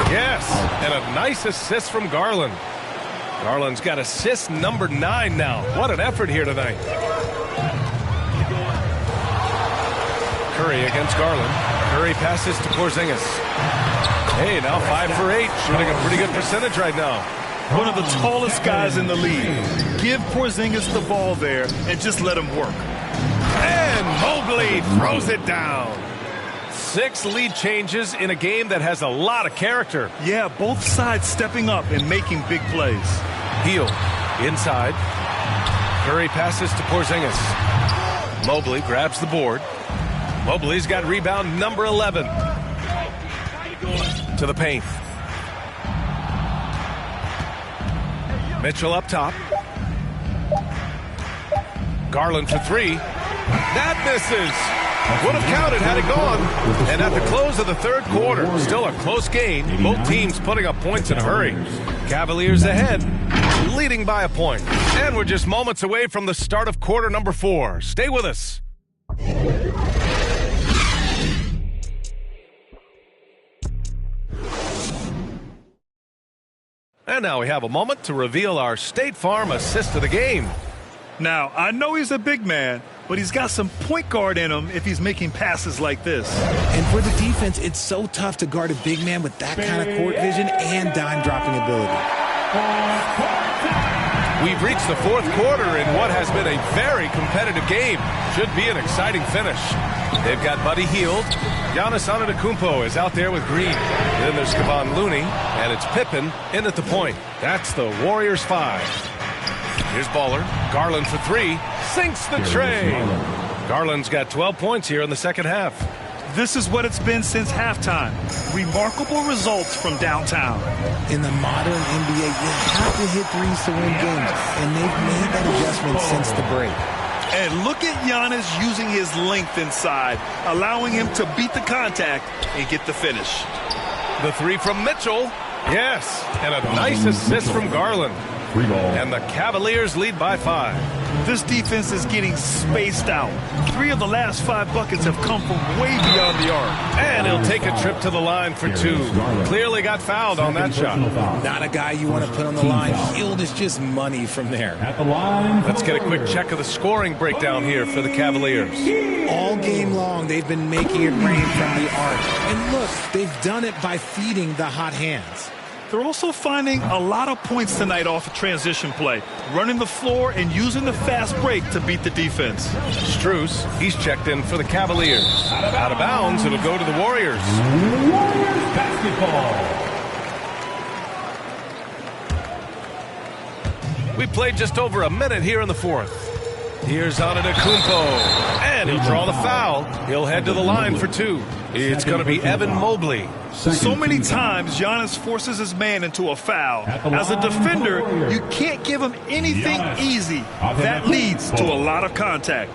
Yes, and a nice assist from Garland. Garland's got assist number 9 now. What an effort here tonight. Curry against Garland. Curry passes to Porzingis. Hey, now 5 for 8. Shooting a pretty good percentage right now. One of the tallest guys in the league. Give Porzingis the ball there and just let him work. And Mobley throws it down. 6 lead changes in a game that has a lot of character. Yeah, both sides stepping up and making big plays. Hield inside. Curry passes to Porzingis. Mobley grabs the board. Mobley's got rebound number 11. To the paint. Mitchell up top. Garland for three. That misses. Would have counted had it gone. And at the close of the third quarter, still a close game. Both teams putting up points in a hurry. Cavaliers ahead, leading by a point. And we're just moments away from the start of quarter number 4. Stay with us. And now we have a moment to reveal our State Farm assist of the game. Now, I know he's a big man, but he's got some point guard in him if he's making passes like this. And for the defense, it's so tough to guard a big man with that kind of court vision and dime-dropping ability. We've reached the fourth quarter in what has been a very competitive game. Should be an exciting finish. They've got Buddy Hield. Giannis Antetokounmpo is out there with Green. Then there's Kevon Looney, and it's Pippen in at the point. That's the Warriors 5. Here's Baller. Garland for three. Sinks the tray. Garland's got 12 points here in the second half. This is what it's been since halftime. Remarkable results from downtown. In the modern NBA, you have to hit threes to win games, and they've made that adjustment since the break. And look at Giannis using his length inside, allowing him to beat the contact and get the finish. The three from Mitchell. Yes, and a nice assist from Garland. And the Cavaliers lead by 5. This defense is getting spaced out. 3 of the last 5 buckets have come from way beyond the arc. And he'll take a trip to the line for 2. Clearly got fouled on that shot. Not a guy you want to put on the line. Hield is just money from there. At the line. Let's get a quick check of the scoring breakdown here for the Cavaliers. All game long, they've been making it rain from the arc. And look, they've done it by feeding the hot hands. They're also finding a lot of points tonight off of transition play, running the floor and using the fast break to beat the defense. Strus, he's checked in for the Cavaliers. Out of bounds, it'll go to the Warriors. Warriors basketball. We played just over a minute here in the fourth. Here's Antetokounmpo, and he'll draw the foul. He'll head to the line for 2. It's going to be Evan Mobley. So many times, Giannis forces his man into a foul. As a defender, you can't give him anything easy. That leads to a lot of contact.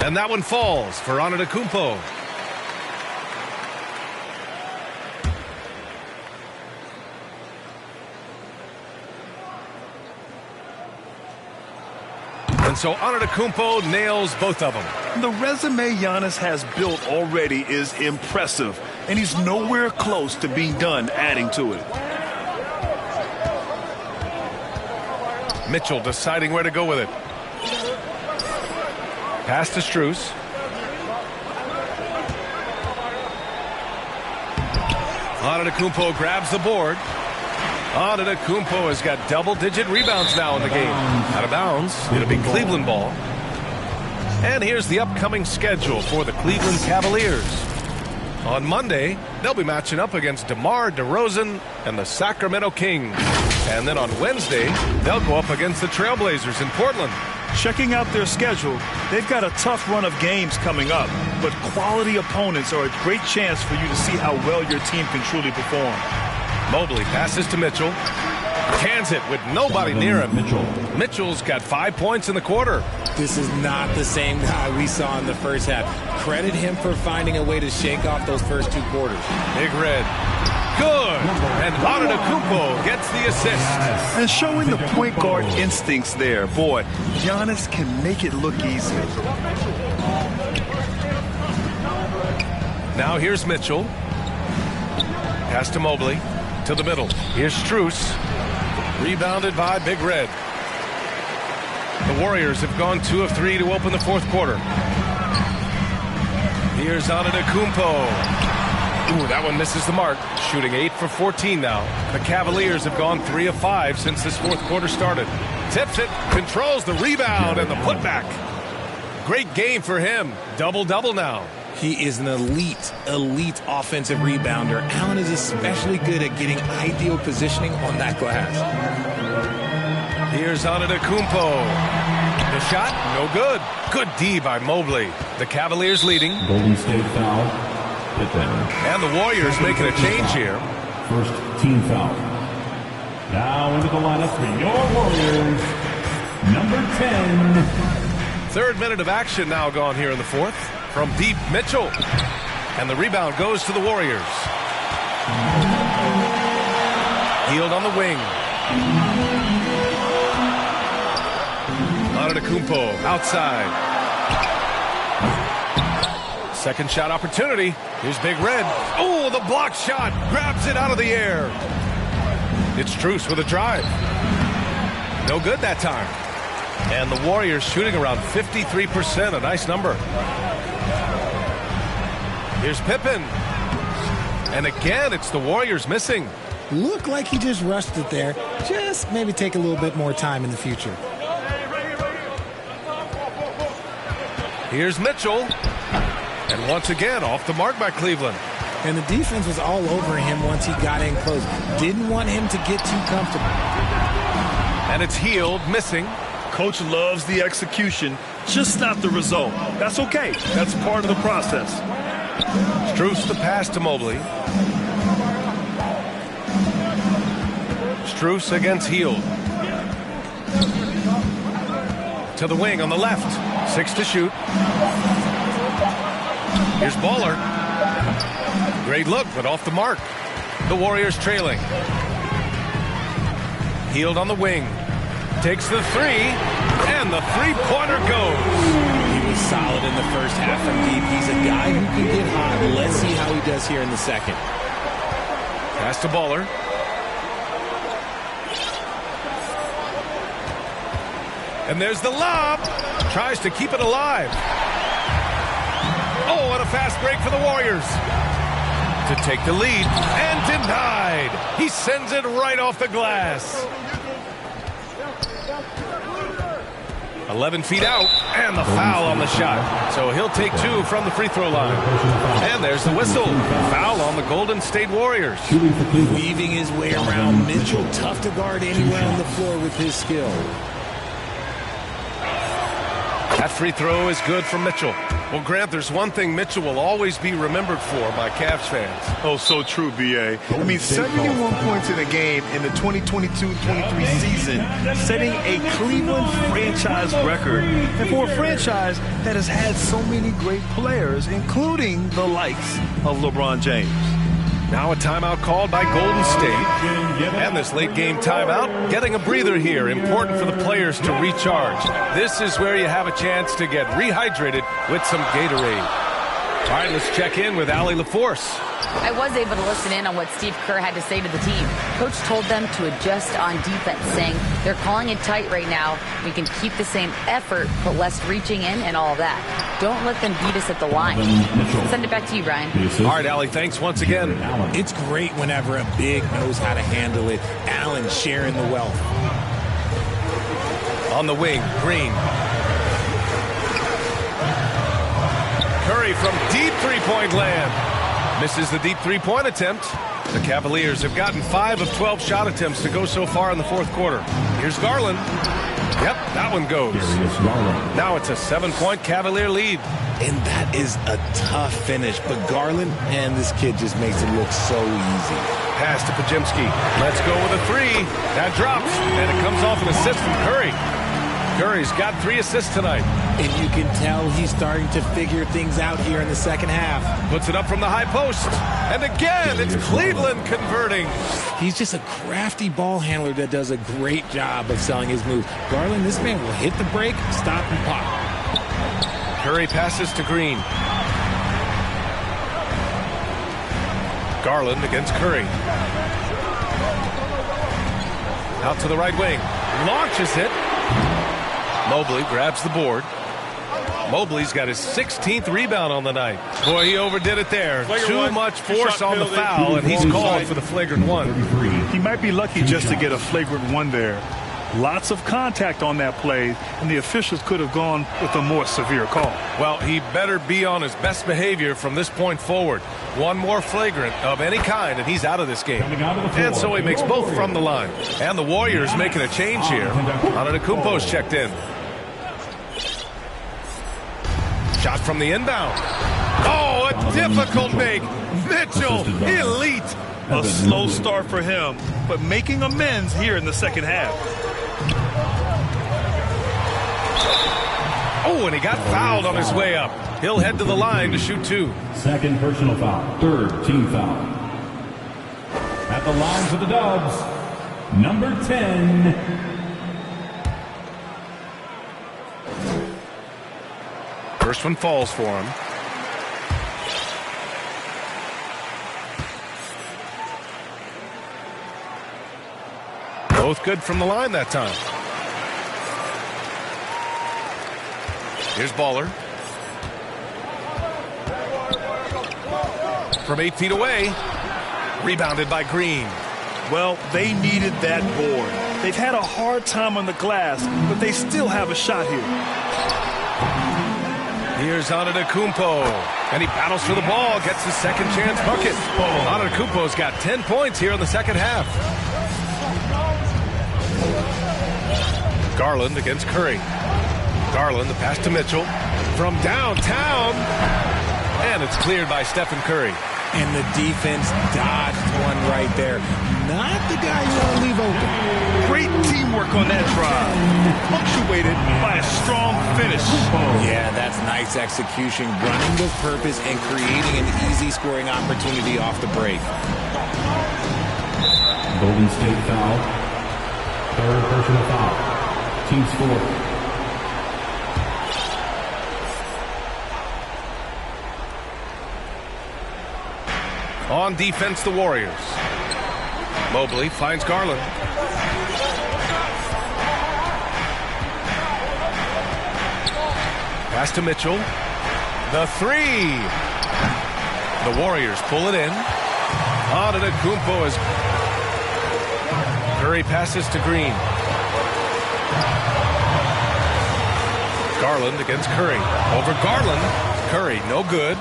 And that one falls for Antetokounmpo. And so Antetokounmpo nails both of them. The resume Giannis has built already is impressive, and he's nowhere close to being done adding to it. Mitchell deciding where to go with it. Pass to Strus. Antetokounmpo grabs the board. Antetokounmpo has got double-digit rebounds now in the game. Out of bounds. It'll be Cleveland ball. And here's the upcoming schedule for the Cleveland Cavaliers. On Monday, they'll be matching up against DeMar DeRozan and the Sacramento Kings. And then on Wednesday, they'll go up against the Trailblazers in Portland. Checking out their schedule, they've got a tough run of games coming up, but quality opponents are a great chance for you to see how well your team can truly perform. Mobley passes to Mitchell. Cans it with nobody near him. Mitchell's got 5 points in the quarter. This is not the same guy we saw in the first half. Credit him for finding a way to shake off those first 2 quarters. Big Red. Good. And Antetokounmpo gets the assist. And showing the point guard instincts there. Boy, Giannis can make it look easy. Now here's Mitchell. Pass to Mobley. To the middle. Here's Strus. Rebounded by Big Red. The Warriors have gone 2 of 3 to open the fourth quarter. Here's Antetokounmpo. Ooh, that one misses the mark. Shooting 8 for 14 now. The Cavaliers have gone 3 of 5 since this fourth quarter started. Tips it, controls the rebound and the putback. Great game for him. Double-double now. He is an elite offensive rebounder. Allen is especially good at getting ideal positioning on that glass. Here's Antetokounmpo. The shot, no good. Good D by Mobley. The Cavaliers leading. Golden State foul. Pippen. And the Warriors making a change here. First team foul. Now into the lineup for your Warriors, number 10. Third minute of action now gone here in the fourth. From deep, Mitchell. And the rebound goes to the Warriors. Hield on the wing. Antetokounmpo outside. Second shot opportunity. Here's Big Red. Oh, the block shot. Grabs it out of the air. It's Strus with a drive. No good that time. And the Warriors shooting around 53%. A nice number. Here's Pippen. And again, it's the Warriors missing. Looked like he just rushed it there. Just maybe take a little bit more time in the future. Here's Mitchell. And once again, off the mark by Cleveland. And the defense was all over him once he got in close. Didn't want him to get too comfortable. And it's Hield, missing. Coach loves the execution, just not the result. That's okay. That's part of the process. Strus the pass to Mobley. Strus against Hield. To the wing on the left. 6 to shoot. Here's Baller. Great look, but off the mark. The Warriors trailing. Hield on the wing. Takes the three, and the three-pointer goes. He was solid in the first half from deep. He's a guy who can get hot. Let's see how he does here in the second. Pass to Baller. And there's the lob. Tries to keep it alive. Oh, and a fast break for the Warriors. To take the lead, and denied. He sends it right off the glass. 11 feet out, and the foul on the shot. So he'll take 2 from the free throw line. And there's the whistle. Foul on the Golden State Warriors. Weaving his way around Mitchell. Tough to guard anywhere on the floor with his skill. That free throw is good from Mitchell. Well, Grant, there's one thing Mitchell will always be remembered for by Cavs fans. Oh, so true, B.A. I mean, 71 points in a game in the 2022-23 season, setting a Cleveland franchise record. And for a franchise that has had so many great players, including the likes of LeBron James. Now a timeout called by Golden State. And this late game timeout, getting a breather here. Important for the players to recharge. This is where you have a chance to get rehydrated with some Gatorade. All right, let's check in with Allie LaForce. I was able to listen in on what Steve Kerr had to say to the team. Coach told them to adjust on defense, saying they're calling it tight right now. We can keep the same effort, but less reaching in and all of that. Don't let them beat us at the line. Send it back to you, Brian. All right, Allie, thanks once again. It's great whenever a big knows how to handle it. Allen sharing the wealth. On the wing, Green. Curry from deep three-point land. Misses the deep three-point attempt. The Cavaliers have gotten 5 of 12 shot attempts to go so far in the fourth quarter. Here's Garland. Yep, that one goes. Now it's a 7-point Cavalier lead. And that is a tough finish. But Garland, man, this kid just makes it look so easy. Pass to Pajimski. Let's go with a 3. That drops, and it comes off an assist from Curry. Curry's got 3 assists tonight. And you can tell he's starting to figure things out here in the second half. Puts it up from the high post. And again, it's Cleveland converting. He's just a crafty ball handler that does a great job of selling his moves. Garland, this man will hit the break, stop, and pop. Curry passes to Green. Garland against Curry. Out to the right wing. Launches it. Mobley grabs the board. Mobley's got his 16th rebound on the night. Boy, he overdid it there. Too much force on the foul, and he's called for the flagrant 1. He might be lucky just to get a flagrant 1 there. Lots of contact on that play, and the officials could have gone with a more severe call. Well, he better be on his best behavior from this point forward. One more flagrant of any kind, and he's out of this game. And so he makes both from the line. And the Warriors making a change here. Antetokounmpo's checked in. Shot from the inbound. Oh, a difficult make. Mitchell, elite. A slow start for him, but making amends here in the second half. Oh, and he got fouled on his way up. He'll head to the line to shoot 2. Second personal foul. Third team foul. At the line for the Dubs, number 10. First one falls for him. Both good from the line that time. Here's Baller. From 8 feet away. Rebounded by Green. Well, they needed that board. They've had a hard time on the glass, but they still have a shot here. Here's Antetokounmpo. And he battles for the ball. Gets his second chance bucket. Antetokounmpo's got 10 points here in the second half. Garland against Curry. Garland, the pass to Mitchell. From downtown. And it's cleared by Stephen Curry. And the defense dodged one right there. Not the guy you want to leave open. Great teamwork on that drive. Punctuated by a strong finish. Yeah, that's nice execution. Running with purpose and creating an easy scoring opportunity off the break. Golden State foul. Third personal foul. Team score. On defense, the Warriors. Mobley finds Garland. Pass to Mitchell. The 3. The Warriors pull it in. Antetokounmpo is. Curry passes to Green. Garland against Curry. Over Garland. Curry, no good.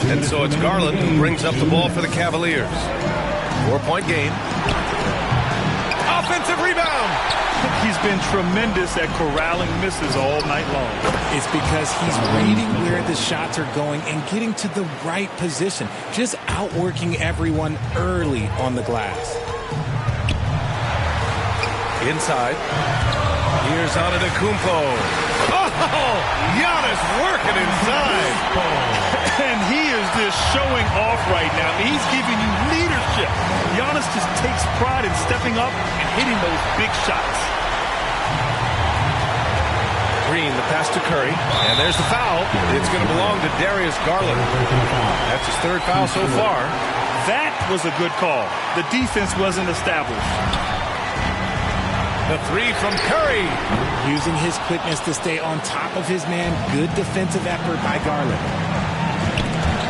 And so it's Garland who brings up the ball for the Cavaliers. 4-point game. Offensive rebound. He's been tremendous at corralling misses all night long. It's because he's reading where the shots are going and getting to the right position. Just outworking everyone early on the glass. Inside. Here's Antetokounmpo. Oh, Giannis working inside. And he is just showing off right now. He's giving you leadership. Giannis just takes pride in stepping up and hitting those big shots. Green, the pass to Curry. And there's the foul. It's going to belong to Darius Garland. That's his third foul so far. That was a good call. The defense wasn't established. The 3 from Curry. Using his quickness to stay on top of his man. Good defensive effort by Garland.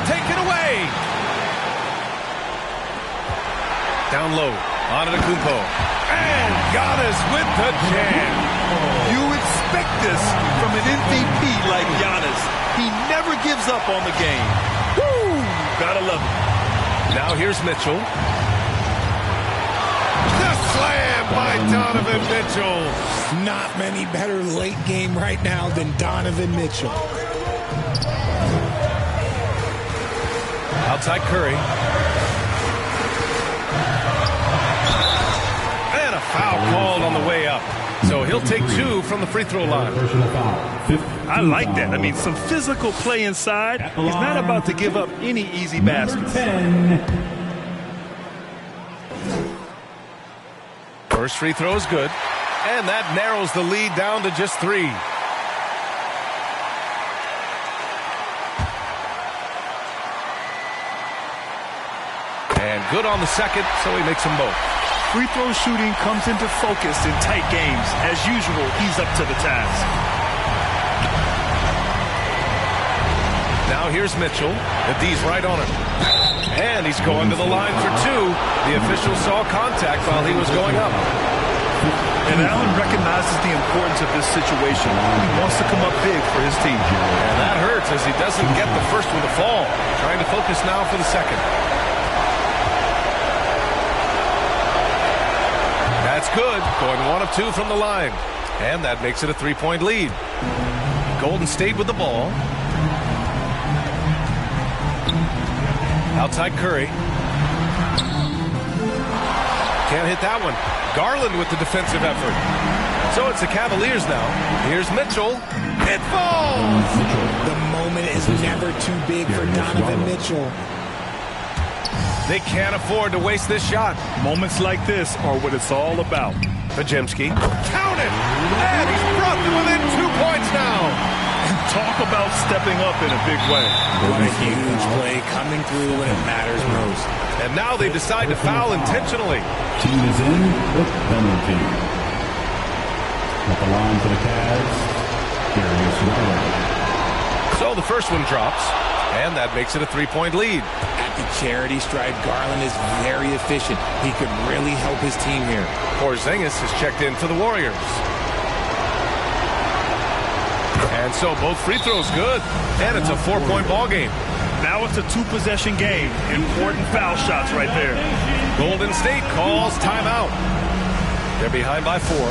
Take it away. Down low. Antetokounmpo. And Giannis with the jam. You expect this from an MVP like Giannis. He never gives up on the game. Woo! Gotta love it. Now here's Mitchell. The slam by Donovan Mitchell. Not many better late game right now than Donovan Mitchell. Outside Curry. And a foul called on the way up. So he'll take 2 from the free throw line. I like that. I mean, some physical play inside. He's not about to give up any easy baskets. First free throw is good. And that narrows the lead down to just 3. And good on the second, so he makes them both. Free throw shooting comes into focus in tight games. As usual, he's up to the task. Now here's Mitchell. The D's right on him. And he's going to the line for 2. The official saw contact while he was going up. And Allen recognizes the importance of this situation. He wants to come up big for his team. And that hurts as he doesn't get the first one to fall. Trying to focus now for the second. That's good. Going 1 of 2 from the line. And that makes it a 3-point lead. Golden State with the ball. Outside Curry. Can't hit that one. Garland with the defensive effort. So it's the Cavaliers now. Here's Mitchell. It falls! The moment is never too big for Donovan Mitchell. They can't afford to waste this shot. Moments like this are what it's all about. Pajemski. Count it! And he's brought them within 2 points now. Talk about stepping up in a big way. What a huge play coming through when it matters most. And now they decide to foul intentionally. Team is in with penalty. At the line for the Cavs, Darius Garland. So the first one drops, and that makes it a 3-point lead. At the charity stripe, Garland is very efficient. He could really help his team here. Porzingis is checked in for the Warriors. And so both free throws good, and it's a 4-point ball game. Now it's a 2-possession game. Important foul shots right there. Golden State calls timeout. They're behind by 4.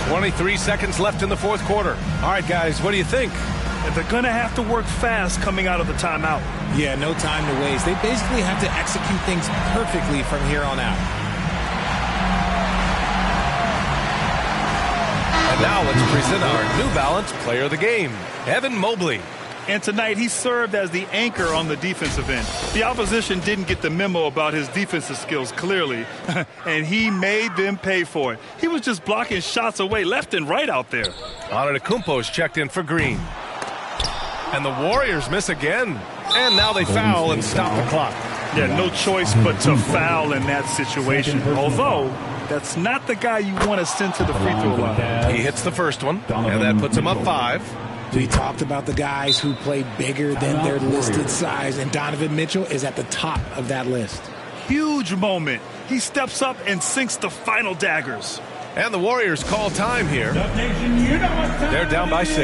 23 seconds left in the fourth quarter. All right, guys, what do you think? And they're going to have to work fast coming out of the timeout. Yeah, no time to waste. They basically have to execute things perfectly from here on out. And now let's present our New Balance Player of the Game, Evan Mobley. And tonight he served as the anchor on the defensive end. The opposition didn't get the memo about his defensive skills clearly, and he made them pay for it. He was just blocking shots away left and right out there. Antetokounmpo's checked in for Green. And the Warriors miss again. And now they foul and stop the clock. Yeah, no choice but to foul in that situation. Although, that's not the guy you want to send to the free throw line. He hits the first one, and that puts him up 5. We talked about the guys who play bigger than their listed size, and Donovan Mitchell is at the top of that list. Huge moment. He steps up and sinks the final daggers. And the Warriors call time here. They're down by 6.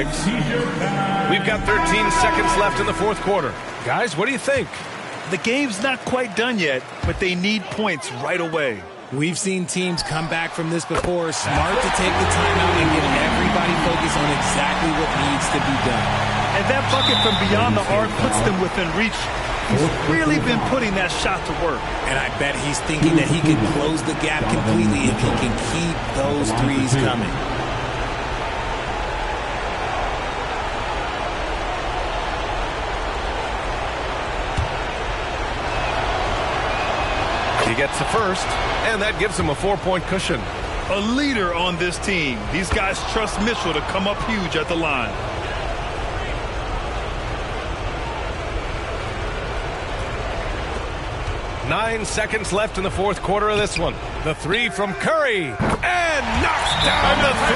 We've got 13 seconds left in the fourth quarter. Guys, what do you think? The game's not quite done yet, but they need points right away. We've seen teams come back from this before. Smart to take the timeout and get everybody focused on exactly what needs to be done. And that bucket from beyond the arc puts them within reach. He's really been putting that shot to work. And I bet he's thinking that he can close the gap completely if he can keep those threes coming. He gets the first, and that gives him a 4-point cushion. A leader on this team. These guys trust Mitchell to come up huge at the line. Nine seconds left in the fourth quarter of this one. The 3 from Curry, and knocks down the 3.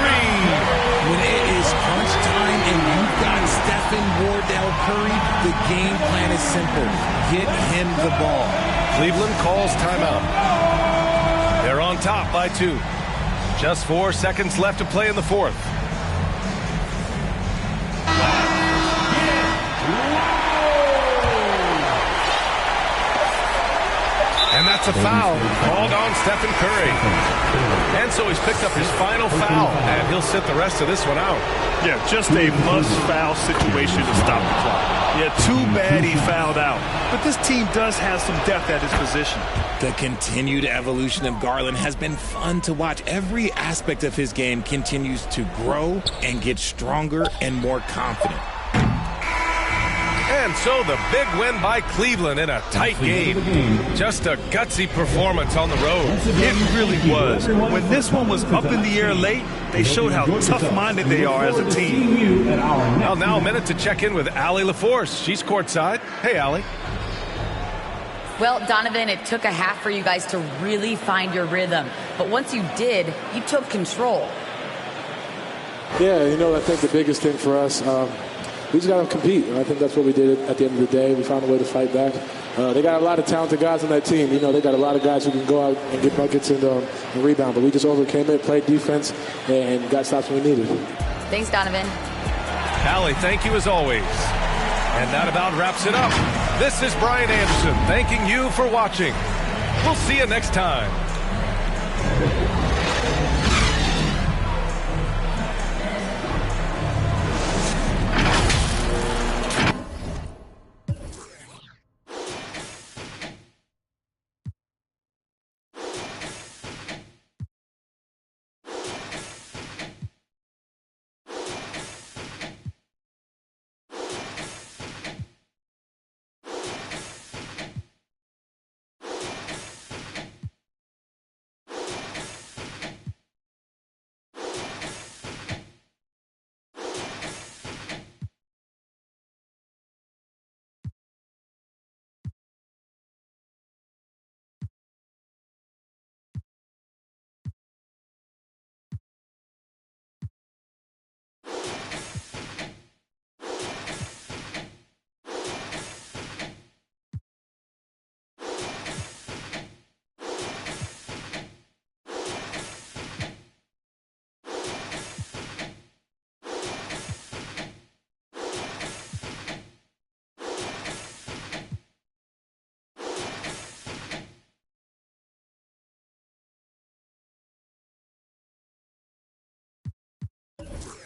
When it is crunch time and you've got Stephen Wardell Curry, the game plan is simple. Get him the ball. Cleveland calls timeout. They're on top by 2. Just 4 seconds left to play in the fourth. And that's a foul called on Stephen Curry. And so he's picked up his final foul, and he'll sit the rest of this one out. Yeah, just a must-foul situation to stop the clock. Yeah, too bad he fouled out. But this team does have some depth at his position. The continued evolution of Garland has been fun to watch. Every aspect of his game continues to grow and get stronger and more confident. And so the big win by Cleveland in a tight game. Just a gutsy performance on the road. It really was. When this one was up in the air late, they showed how tough-minded they are as a team. Well, now a minute to check in with Allie LaForce. She's courtside. Hey, Allie. Well, Donovan, it took a half for you guys to really find your rhythm. But once you did, you took control. Yeah, I think the biggest thing for us, we just got to compete. And I think that's what we did at the end of the day. We found a way to fight back. They got a lot of talented guys on that team. They got a lot of guys who can go out and get buckets and rebound. But we just overcame it, played defense, and got stops when we needed. Thanks, Donovan. Allie, thank you as always. And that about wraps it up. This is Brian Anderson thanking you for watching. We'll see you next time. Bye.